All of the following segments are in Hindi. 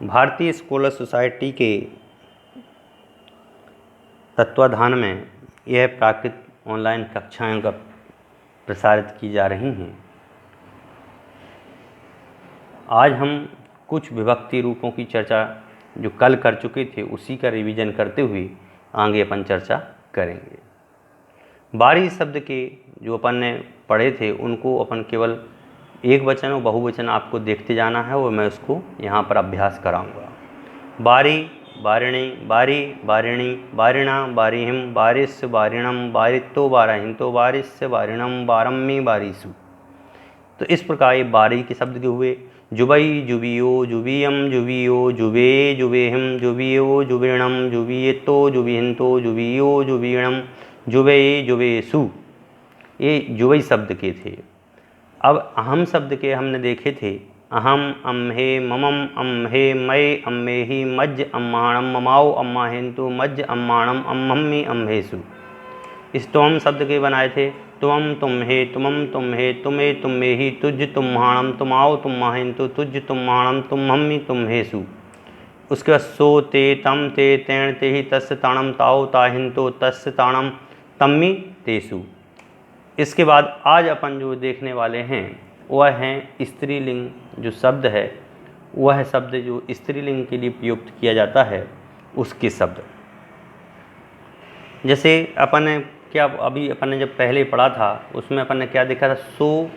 भारतीय स्कॉलर सोसाइटी के तत्वाधान में यह प्राकृत ऑनलाइन कक्षाएं का प्रसारित की जा रही हैं। आज हम कुछ विभक्ति रूपों की चर्चा जो कल कर चुके थे उसी का रिवीजन करते हुए आगे अपन चर्चा करेंगे। बारी शब्द के जो अपन ने पढ़े थे उनको अपन केवल एक वचन और बहुवचन आपको देखते जाना है और मैं उसको यहाँ पर अभ्यास कराऊंगा। बारी, बारिणी, बारी, बारिणी, बारिणा, बारिहिम, बारिश, बारिणम, बारितो, बाराहिंतो, बारिश, बारिणम, बारम्मी, बारिसु। तो इस प्रकार ये बारी के शब्द के हुए। जुबई, जुबियो, जुबियम, जुबियो, जुबे, जुबेहिम, जुबियो, जुबिणम, जुबियतो, जुबिहिंतो, जुबियो, जुबिणम, जुबे, जुबेसु। ये जुबई शब्द के थे। अब अहम शब्द के हमने देखे थे। अहम, अम्हे, ममम, अम्हे, मय, अम्मेहि, मज्ज, अम्माणम, ममाओ, अम्माहिंतु, मज्ज, अम्माणम, अम्मम्मी, अम्हेसु। इस तोम शब्द के बनाए थे। तुम, तुम्हे, तुमम, तुम्हे, तुमे, तुम्मेहि, तुज, तुम्हाणम, तुमाओ, तुम्माहिंतु, तुज, तुम्हाणम, तुम्हम्मी, तुम्हेसु। उसके बाद सो, ते, तम, ते, तेण, तेहि, तस्, ताणम, ताओ, ताहिंतो, तस्, ताणम, तम्मी, तेसु। इसके बाद आज अपन जो देखने वाले हैं वह हैं स्त्रीलिंग जो शब्द है, वह शब्द जो स्त्रीलिंग के लिए प्रयुक्त किया जाता है उसके शब्द। जैसे अपन ने क्या अभी अपन ने जब पहले पढ़ा था उसमें अपन ने क्या देखा था, सो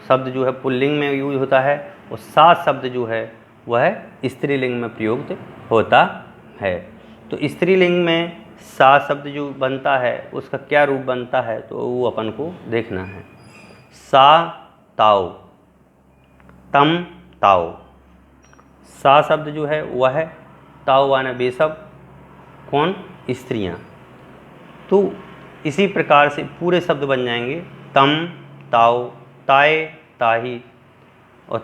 शब्द जो है पुल्लिंग में यूज होता है और सा शब्द जो है वह स्त्रीलिंग में प्रयुक्त होता है। तो स्त्रीलिंग में सा शब्द जो बनता है उसका क्या रूप बनता है तो वो अपन को देखना है। सा, ताओ, तम, ताओ। सा शब्द जो है वह है ताओ वाना बेशब कौन, स्त्रियां। तो इसी प्रकार से पूरे शब्द बन जाएंगे। तम, ताओ, ताए, ताही और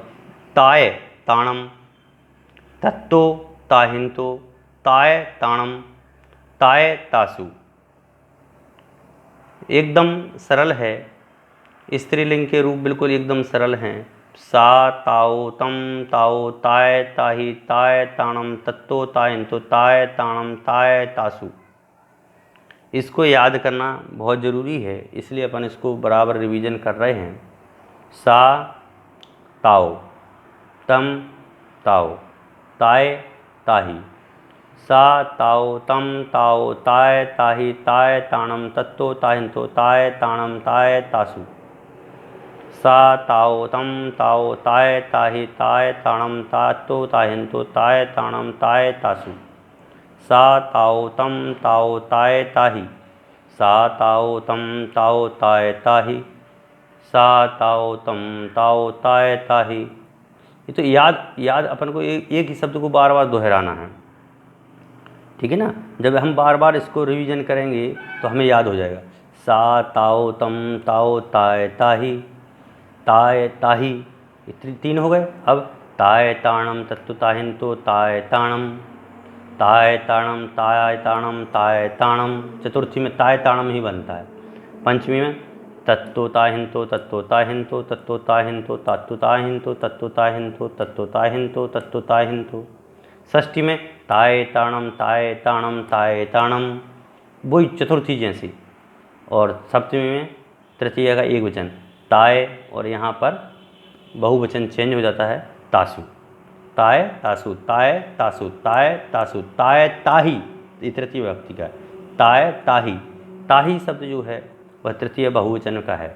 ताए, ताणम, तत्तो, ताहिंतो, ताए, ताणम, ताए, तासु। एकदम सरल है, स्त्रीलिंग के रूप बिल्कुल एकदम सरल हैं। सा, ताओ, तम, ताओ, ताए, ताही, ताए, ताणम, तत्तो, ताहिंतो, ताए, ताणम, ताए, तासु। इसको याद करना बहुत ज़रूरी है, इसलिए अपन इसको बराबर रिवीजन कर रहे हैं। सा, ताओ, तम, ताओ, ताए, ताही। सा, ताओ, तम, ताओ, ताए, ताही, ताए, ताणम, तत्तो, ताहिंतो, ताए, ताणम, ताए, तासु। सा, ताओ, तम, ताओ, ताए, ताही, ताए, ताणम, तत्तो, ताहिंतो, ताए, ताणम, ताए, तासु। सा, ताओ, तम, ताओ, ताए, ताही। सा, ताओ, तम, ताओ, ताए, ताही। सा, ताओ, तम, ताओ, ताए, ताही। ये तो याद अपन को एक ही शब्द को बार बार दोहराना है, ठीक है ना। जब हम बार बार इसको रिवीजन करेंगे तो हमें याद हो जाएगा। सा, ताओ, तम, ताओ, ताए, ताही, ताए, ताही, ये तीन हो गए। अब ताए, ताणम, तत्तो, ताहिंतो, ताए, ताणम, ताए, ताणम, ताए, ताणम, ताए, ताणम। चतुर्थी में ताए, ताणम ही बनता है। पंचमी में तत्तो, ताहिंतो, तत्तो, ताहिंतो, तत्तो, ताहिंतो, तत्तो, ताहिंतो, तत्तो, ताहिंतो, तत्तो, ताहिंतो, तत्तो, ताहिंतो। षष्ठी में ताए, ताणम, ताए, ताणम, ताए, ताणम, वही चतुर्थी जैसी। और सप्तमी में तृतीय का एक वचन ताए और यहाँ पर बहुवचन चेंज हो जाता है तासु। ताए, तासु, ताए, तासु, ताए, तासु, ताए, ताही, ये तृतीय व्यक्ति का है। ताए, ताही, ताही शब्द जो है वह तृतीय बहुवचन का है,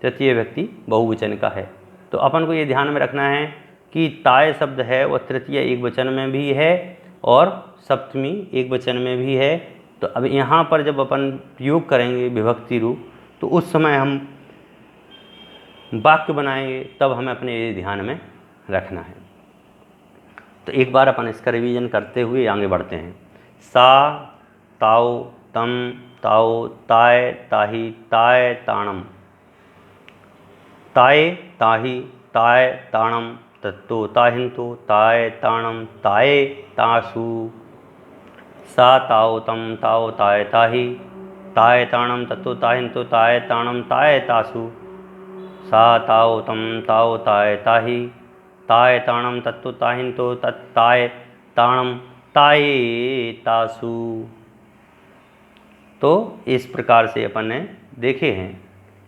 तृतीय व्यक्ति बहुवचन का है। तो अपन को ये ध्यान में रखना है कि ताए शब्द है वह तृतीय एक वचन में भी है और सप्तमी एक वचन में भी है। तो अब यहाँ पर जब अपन प्रयोग करेंगे विभक्ति रूप तो उस समय हम वाक्य बनाएंगे, तब हमें अपने ये ध्यान में रखना है। तो एक बार अपन इसका रिवीजन करते हुए आगे बढ़ते हैं। सा, ताओ, तम, ताओ, ताए, ताही, ताए, ताणम, ताए, ताही, ताए, ताणम, तत्तो, ताहिंतो, ताए, ताणम, ताए, तासु। सा, ताओ, तम, ताओ, ताए, ताही, ताए, ताणम, तत्तो, ताहिंतो, ताए, ताणम, ताए, तासु। सा, ताओ, तम, ताओ, ताए, ताही, ताए, ताणम, तत्तो, ताहिंतो, ताए, ताणम ताये तासु। तो इस प्रकार से अपन ने देखे हैं।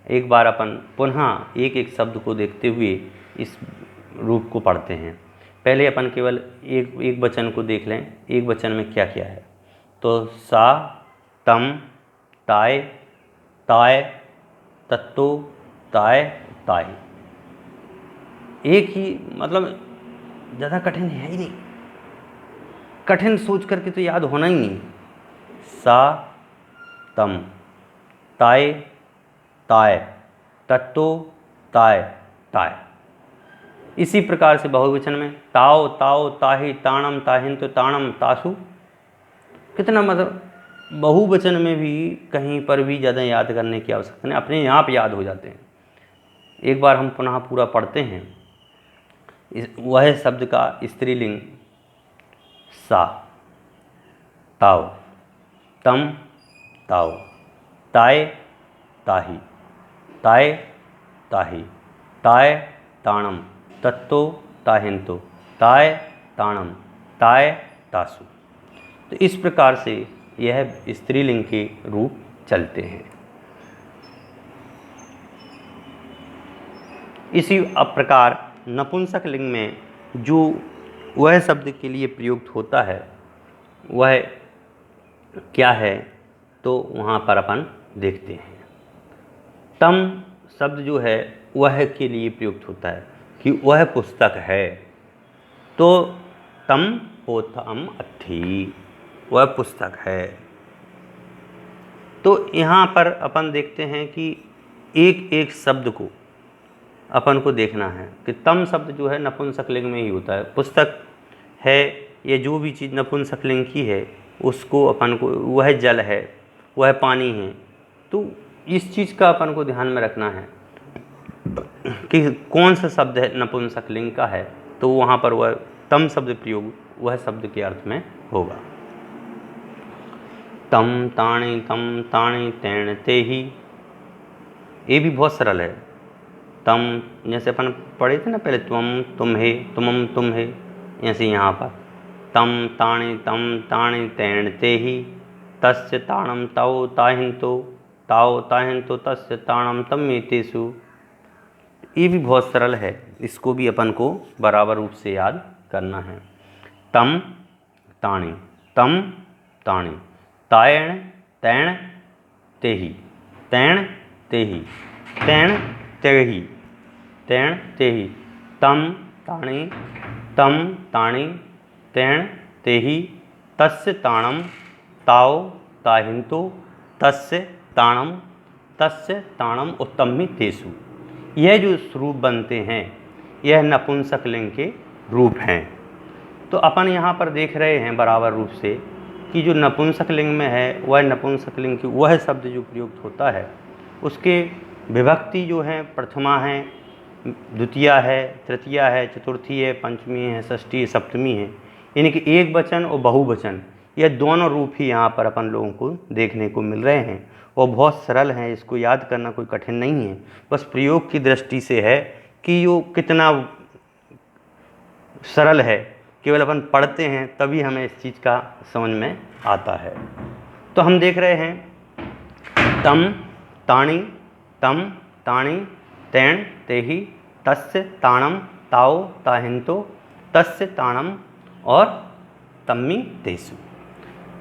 एक बार अपन पुनः एक एक शब्द को देखते हुए इस रूप को पढ़ते हैं। पहले अपन केवल एक वचन को देख लें, एक वचन में क्या क्या है। तो सा, तम, ताय, ताय, तत्तो, ताय, ताय। एक ही मतलब ज़्यादा कठिन है ही नहीं, कठिन सोच करके तो याद होना ही नहीं। सा, तम, ताय, ताय, तत्तो, ताय, ताय। इसी प्रकार से बहुवचन में ताओ, ताओ, ताहि, ताणम, ताहिंतो, ताणम, तासु। कितना मतलब बहुवचन में भी कहीं पर भी ज़्यादा याद करने की आवश्यकता नहीं, अपने आप याद हो जाते हैं। एक बार हम पुनः पूरा पढ़ते हैं। वह शब्द का स्त्रीलिंग सा, ताओ, तम, ताओ, ताय, ताहि, ताय, ताहि, ताय, ताणम, तत्तो, ताहिंतो, ताय, ताणम, ताय, तासु। तो इस प्रकार से यह स्त्रीलिंग के रूप चलते हैं। इसी प्रकार नपुंसक लिंग में जो वह शब्द के लिए प्रयुक्त होता है वह क्या है, तो वहाँ पर अपन देखते हैं। तम शब्द जो है वह के लिए प्रयुक्त होता है कि वह पुस्तक है। तो तम पोथम अथि, वह पुस्तक है। तो यहाँ पर अपन देखते हैं कि एक एक शब्द को अपन को देखना है कि तम शब्द जो है नपुंसक लिंग में ही होता है। पुस्तक है ये जो भी चीज़ नपुंसक लिंग की है उसको अपन को, वह जल है, वह पानी है। तो इस चीज़ का अपन को ध्यान में रखना है कि कौन सा शब्द है नपुंसक लिंग का है, तो वहाँ पर वह तम शब्द प्रयोग वह शब्द के अर्थ में होगा। तम ताणी तैण ते ही, ये भी बहुत सरल है। तम जैसे अपन पढ़े थे ना पहले, त्वम तुम्हे, तुमम तुम्हे, ऐसे यहाँ पर तम ताणी तैण ते ही, तस्य ताणम ताओ ताहिंतो तस्य ताणम तम्मेतेषु। ये भी बहुत सरल है, इसको भी अपन को बराबर रूप से याद करना है। तम ताणी, तायण तैण तेहि, तैण तेहि, तैण तेहि, तैण तेहि, तम ताणी तैण तेहि, तस्य ताणम ताओ ताहिंतो तस्य ताणम उत्तम्मितेषु। यह जो रूप बनते हैं यह नपुंसक लिंग के रूप हैं। तो अपन यहाँ पर देख रहे हैं बराबर रूप से कि जो नपुंसक लिंग में है वह नपुंसक लिंग की वह शब्द जो प्रयुक्त होता है उसके विभक्ति जो है प्रथमा है, द्वितीया है, तृतीया है, चतुर्थी है, पंचमी है, षष्ठी है, सप्तमी है। यानी कि एक वचन और बहुवचन यह दोनों रूप ही यहाँ पर अपन लोगों को देखने को मिल रहे हैं और बहुत सरल हैं। इसको याद करना कोई कठिन नहीं है, बस प्रयोग की दृष्टि से है कि ये कितना सरल है। केवल अपन पढ़ते हैं तभी हमें इस चीज़ का समझ में आता है। तो हम देख रहे हैं तम ताणी तैण तेहि, तस्य ताणम ताओ ताहिंतो तस्य ताणम और तम्मितेषु।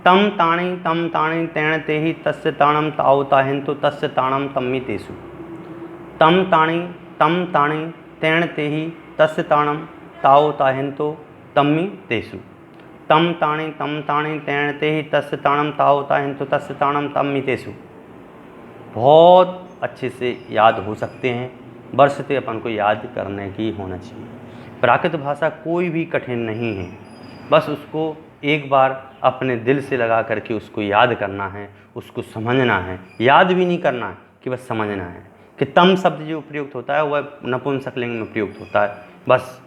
तम ताणी तैण तेहि, तस्य ताणम ताओ ताहिंतो तस्य ताणम तम्मितेषु। तम ताणी तैण तेहि, तस्य ताणम ताओ ताहिंतो तम्मितेषु। तम ताणी तैण तेहि, तस्य ताणम ताओ ताहिंतो तस्य ताणम तम्मितेषु। बहुत अच्छे से याद हो सकते हैं, बरसते अपन को याद करने की होना चाहिए। प्राकृत भाषा कोई भी कठिन नहीं है, बस उसको एक बार अपने दिल से लगा करके उसको याद करना है, उसको समझना है। याद भी नहीं करना है कि बस समझना है कि तम शब्द जो प्रयुक्त होता है वह नपुंसक लिंग में प्रयुक्त होता है, बस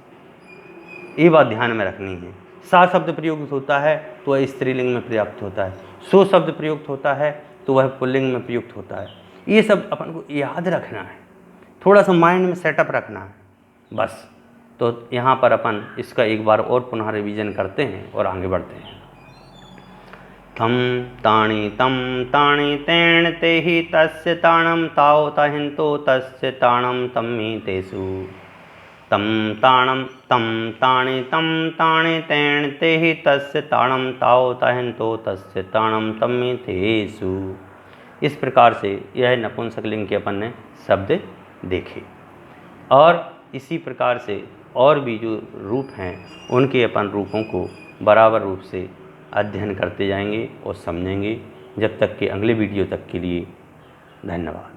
ये बात ध्यान में रखनी है। सा शब्द प्रयुक्त होता है तो वह स्त्रीलिंग में प्रयुक्त होता है, सो शब्द प्रयुक्त होता है तो वह पुल्लिंग में प्रयुक्त होता है। ये सब अपन को याद रखना है, थोड़ा सा माइंड में सेटअप रखना है बस। तो तो यहाँ पर अपन इसका एक बार और पुनः रिवीजन करते हैं और आगे बढ़ते हैं। थम ताणी तम ताणी तेण ते ही तस्य ताणम ताओ ताहिंतो तस्य ताणम तम्मी तेषु तम ताणम तम ताणी तम ताणी तेण ते ही तस्य ताणम ताओ ताहिंतो तस्य ताणम तम्मी तेषु। इस प्रकार से यह नपुंसकलिंग के अपन ने शब्द देखे और इसी प्रकार से और भी जो रूप हैं उनके अपन रूपों को बराबर रूप से अध्ययन करते जाएंगे और समझेंगे। जब तक कि अगले वीडियो तक के लिए धन्यवाद।